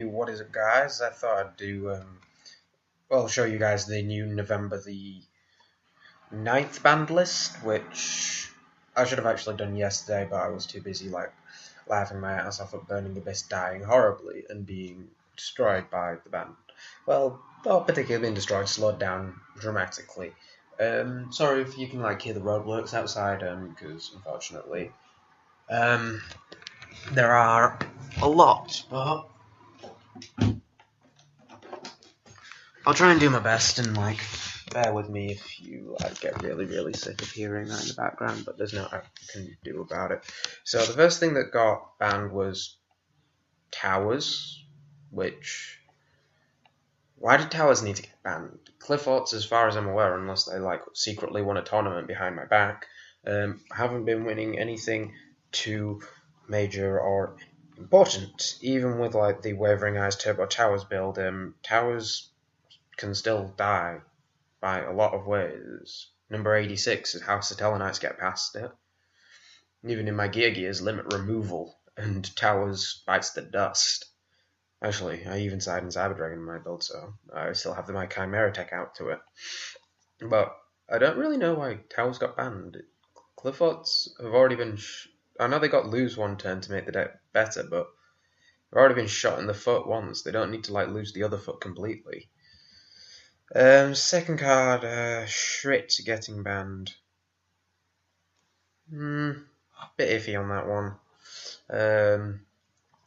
What is it, guys? I thought I'd well, show you guys the new November the 9th band list, which I should have actually done yesterday, but I was too busy, laughing my ass off at Burning Abyss dying horribly and being destroyed by the band. Well, not particularly being destroyed, slowed down dramatically. Sorry if you can, hear the roadworks outside, because, unfortunately, there are a lot, but I'll try and do my best and bear with me if you get really, really sick of hearing that in the background, but there's no I can do about it. So the first thing that got banned was towers, which why did towers need to get banned? Clifforts, as far as I'm aware, unless they secretly won a tournament behind my back, haven't been winning anything too major or important. Even with the Wavering Eyes Turbo Towers build, towers can still die by a lot of ways. Number 86 is how Satellanites get past it. Even in my Gears, limit removal and towers bites the dust. Actually, I even side in Cyber Dragon in my build, so I still have my Chimera tech out to it. But I don't really know why towers got banned. Clifforts have already been... I know they got lose one turn to make the deck better, but they've already been shot in the foot once. They don't need to lose the other foot completely. Second card, Shrit getting banned. Bit iffy on that one.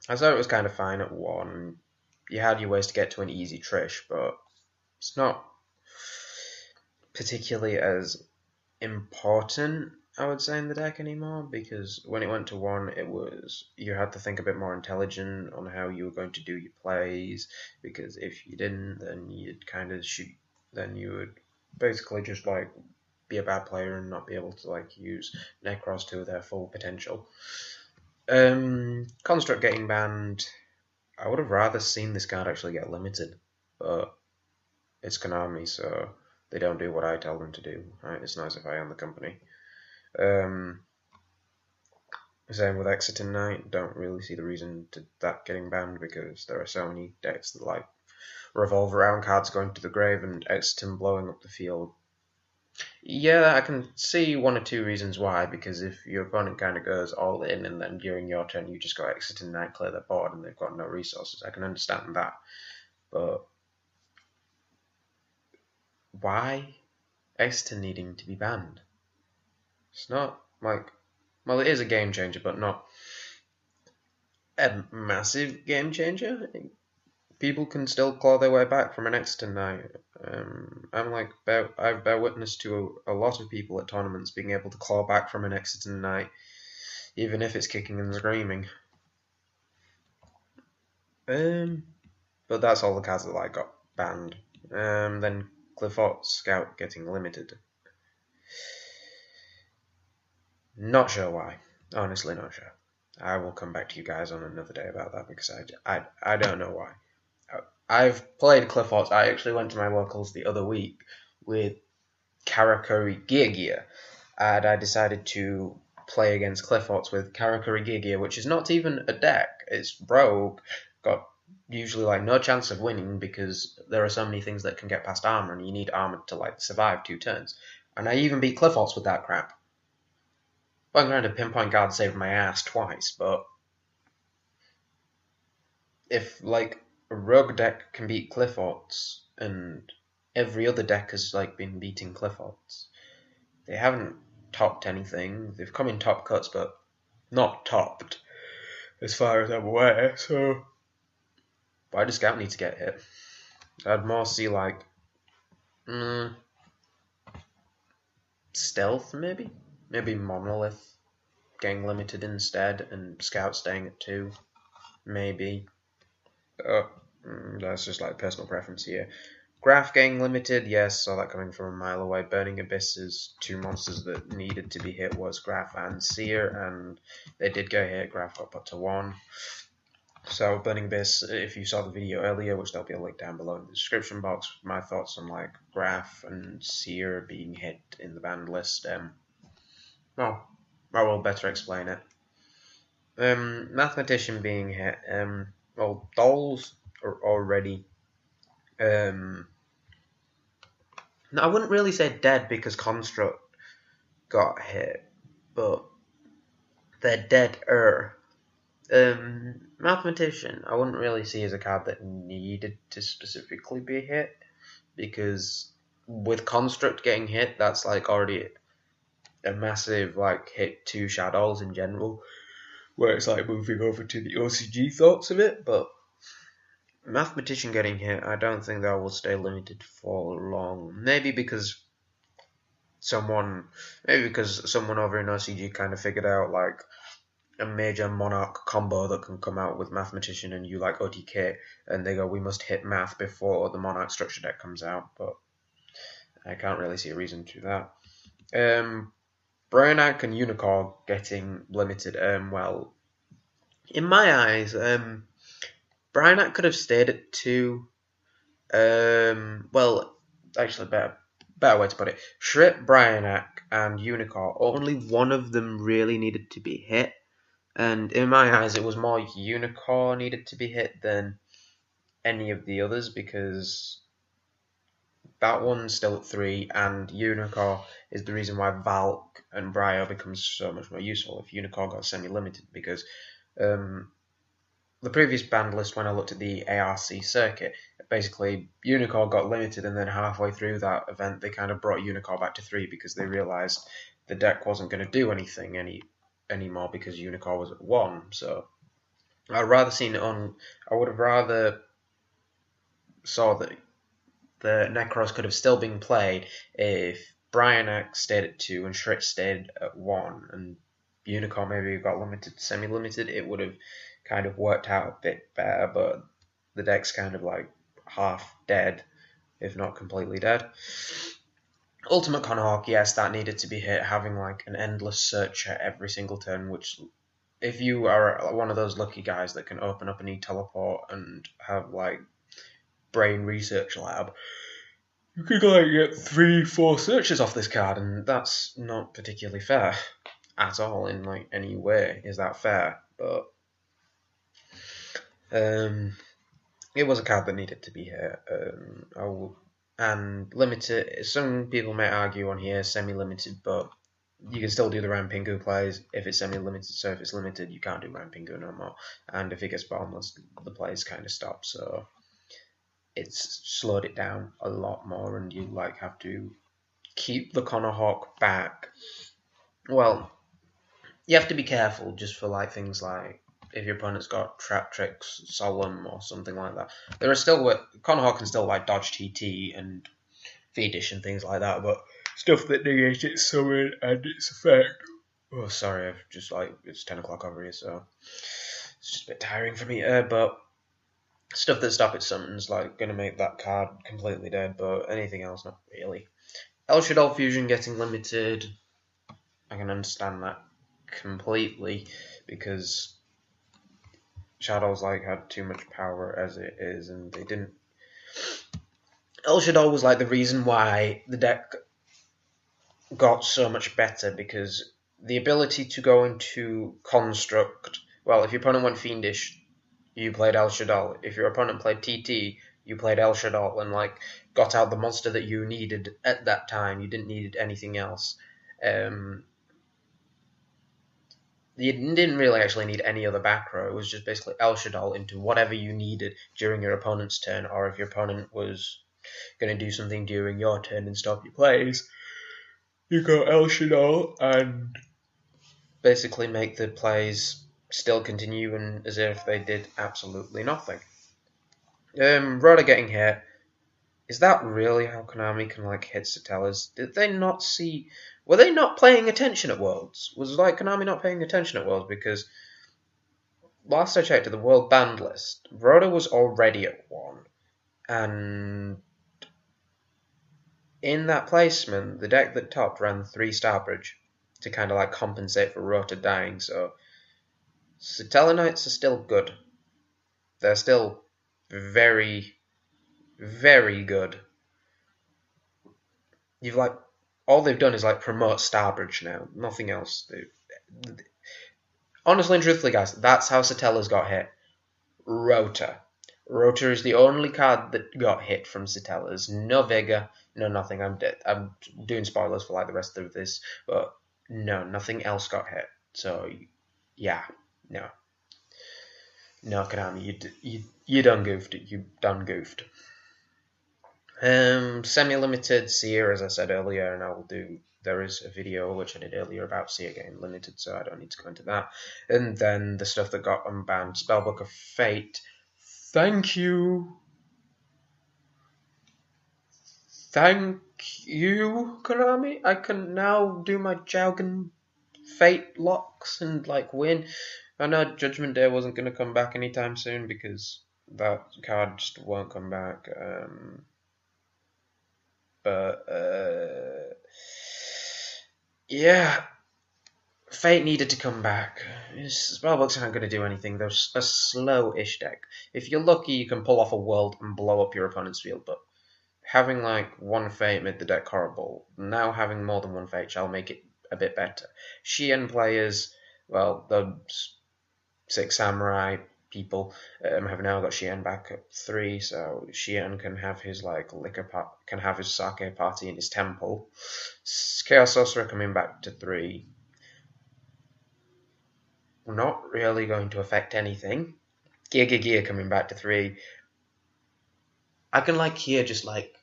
I thought it was kind of fine at 1. You had your ways to get to an easy Trish, but it's not particularly as important, I would say, in the deck anymore, because when it went to 1, you had to think a bit more intelligent on how you were going to do your plays, because if you didn't, then you'd kind of shoot, then you would basically just be a bad player and not be able to use Necros to their full potential. Construct getting banned. I would have rather seen this card actually get limited, but it's Konami, so they don't do what I tell them to do. Right? It's nice if I own the company. Same with Exiting Knight. Don't really see the reason to that getting banned, because there are so many decks that revolve around cards going to the grave and Exiting blowing up the field. Yeah, I can see 1 or 2 reasons why, because if your opponent kind of goes all in and then during your turn you just go Exiting Knight, clear their board, and they've got no resources, I can understand that. But why Exiting needing to be banned? It's not well, it is a game changer, but not a massive game changer. People can still claw their way back from an Exiting Knight. I've bear witness to a lot of people at tournaments being able to claw back from an Exiting Knight, even if it's kicking and screaming. But that's all the cards that got banned. Then Cliffort Scout getting limited. Not sure why. Honestly, not sure. I will come back to you guys on another day about that, because I don't know why. I've played Clifforts. I actually went to my locals the other week with Karakuri Gear, and I decided to play against Clifforts with Karakuri Gear, which is not even a deck. It's rogue, got usually no chance of winning because there are so many things that can get past armor, and you need armor to survive 2 turns. And I even beat Clifforts with that crap. Well, granted, Pinpoint Guard saved my ass twice, but if a rogue deck can beat Clifforts and every other deck has been beating Clifforts, they haven't topped anything. They've come in top cuts, but not topped, as far as I'm aware. So why does Scout need to get hit? I'd more see Stealth, maybe Monolith getting limited instead, and Scout staying at 2, maybe. That's just personal preference here. Graph getting limited, yes, saw that coming from a mile away. Burning Abyss's 2 monsters that needed to be hit was Graph and Seer, and they did go hit. Graph got put to 1. So Burning Abyss, if you saw the video earlier, which there'll be a link down below in the description box, my thoughts on Graph and Seer being hit in the banned list. Well, I will better explain it. Mathematician being hit. Well, Dolls are already no, I wouldn't really say dead because Construct got hit, but they're dead-er. Mathematician, I wouldn't really see as a card that needed to specifically be hit, because with Construct getting hit, that's like already a massive like hit to Shadows in general, where it's like moving over to the OCG thoughts of it, but Mathematician getting hit, I don't think that will stay limited for long. Maybe because someone over in OCG kind of figured out like a major Monarch combo that can come out with Mathematician and you like OTK, and they go, we must hit Math before the Monarch structure deck comes out, but I can't really see a reason to that. Bryonac and Unicorn getting limited, well, in my eyes, Bryonac could have stayed at 2. Well, actually, better way to put it. Shrip, Bryonac, and Unicorn, only one of them really needed to be hit. And in my eyes, it was more Unicorn needed to be hit than any of the others, because that one's still at 3, and Unicorn is the reason why Valk and Bryo becomes so much more useful if Unicorn got semi-limited, because the previous band list, when I looked at the ARC circuit, basically Unicorn got limited, and then halfway through that event they kind of brought Unicorn back to 3 because they realised the deck wasn't going to do anything anymore because Unicorn was at 1. So I would have rather saw that the Necros could have still been played if Bryonac stayed at 2 and Shrit stayed at 1, and Unicorn maybe got limited, semi-limited. It would have kind of worked out a bit better, but the deck's kind of like half dead, if not completely dead. Ultimate Conhawk, yes, that needed to be hit, having like an endless searcher every single turn, which if you are one of those lucky guys that can open up a new teleport and have like brain research lab, you could like get 3-4 searches off this card, and that's not particularly fair at all in like any way. Is that fair? But it was a card that needed to be hit. And limited. Some people may argue on here semi-limited, but you can still do the Ram Pingu plays if it's semi-limited. So if it's limited, you can't do Ram Pingu no more. And if it gets bottomless, the plays kind of stop. So it's slowed it down a lot more, and you like have to keep the Conahawk back. Well, you have to be careful just for like things like if your opponent's got Trap Tricks, Solemn, or something like that. There are still Conahawk can still like dodge TT and Feedish and things like that, but stuff that negates its summon and its effect. Oh, sorry, I've just like it's 10 o'clock over here, so it's just a bit tiring for me. But stuff that stop its summons like gonna make that card completely dead, but anything else not really. El Shaddai Fusion getting limited, I can understand that completely because Shadows like had too much power as it is, and they didn't. El Shaddai was like the reason why the deck got so much better, because the ability to go into Construct. Well, if your opponent went Fiendish, you played El Shaddai. If your opponent played TT, you played El Shaddai and like got out the monster that you needed at that time. You didn't need anything else. You didn't really actually need any other back row. It was just basically El Shaddai into whatever you needed during your opponent's turn, or if your opponent was going to do something during your turn and stop your plays, you go El Shaddai and basically make the plays still continue and as if they did absolutely nothing. Rota getting hit. Is that really how Konami can like hit tellers? Did they not see? Were they not paying attention at Worlds? Was like Konami not paying attention at Worlds? Because last I checked at the World Band list, Rota was already at 1, and in that placement, the deck that topped ran 3 Starbridge to kind of like compensate for Rota dying. So Satella Knights are still good. They're still very, very good. You've like all they've done is like promote Starbridge now, nothing else. Honestly and truthfully, guys, that's how Satella's got hit. Rota. Rota is the only card that got hit from tellars. No Vigor, no nothing. I'm doing spoilers for like the rest of this, but no, nothing else got hit. So yeah, no, Konami, you done goofed. You done goofed. Semi-limited Seer, as I said earlier, and I will do. There is a video which I did earlier about Seer getting limited, so I don't need to go into that. And then the stuff that got unbanned, Spellbook of Fate. Thank you, Konami. I can now do my Jaugen Fate locks and like win. I know Judgment Day wasn't going to come back anytime soon because that card just won't come back. But yeah, Fate needed to come back. Spellbooks aren't going to do anything. They're a slow-ish deck. If you're lucky, you can pull off a world and blow up your opponent's field, but having like one Fate made the deck horrible. Now having more than one Fate shall make it a bit better. Shien players, well, the 6 Samurai people have now got Shien back at 3, so Shien can have his like can have his sake party in his temple. Chaos Sorcerer coming back to 3. Not really going to affect anything. Gear coming back to 3. I can like hear just like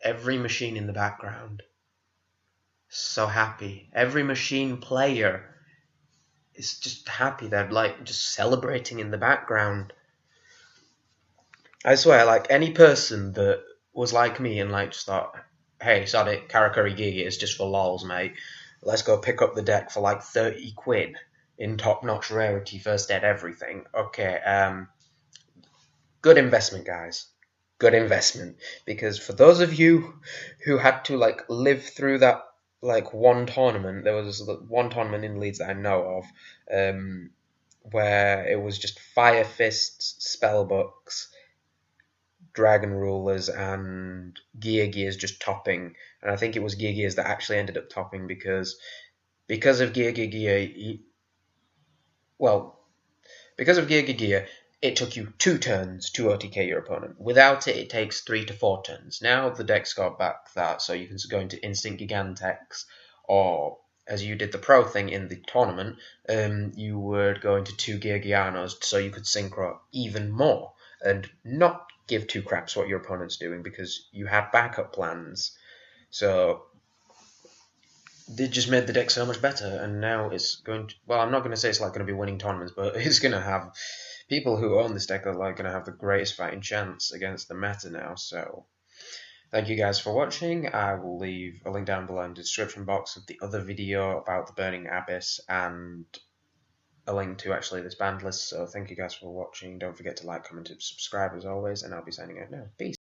every machine in the background. So happy. Every machine player is just happy. They're like just celebrating in the background. I swear, like any person that was like me and like just thought, hey, sod it, Karakuri Gigi is just for lols, mate. Let's go pick up the deck for like 30 quid in top-notch rarity, first dead everything. Okay, good investment, guys. Good investment. Because for those of you who had to like live through that like one tournament, there was one tournament in Leeds that I know of, where it was just Fire Fists, Spellbooks, Dragon Rulers, and Gears just topping. And I think it was Gears that actually ended up topping because of Gear, because of Gear, it took you 2 turns to OTK your opponent. Without it, it takes 3 to 4 turns. Now the deck's got back that, so you can go into Instant Gigantex, or as you did the pro thing in the tournament, you would go into 2 Gianos, so you could synchro even more and not give 2 craps what your opponent's doing because you had backup plans. So they just made the deck so much better, and now it's going to, well, I'm not going to say it's like going to be winning tournaments, but it's going to have people who own this deck are like going to have the greatest fighting chance against the meta now. So thank you guys for watching. I will leave a link down below in the description box of the other video about the Burning Abyss and a link to actually this band list. So thank you guys for watching. Don't forget to like, comment, and subscribe as always, and I'll be signing out now. Peace.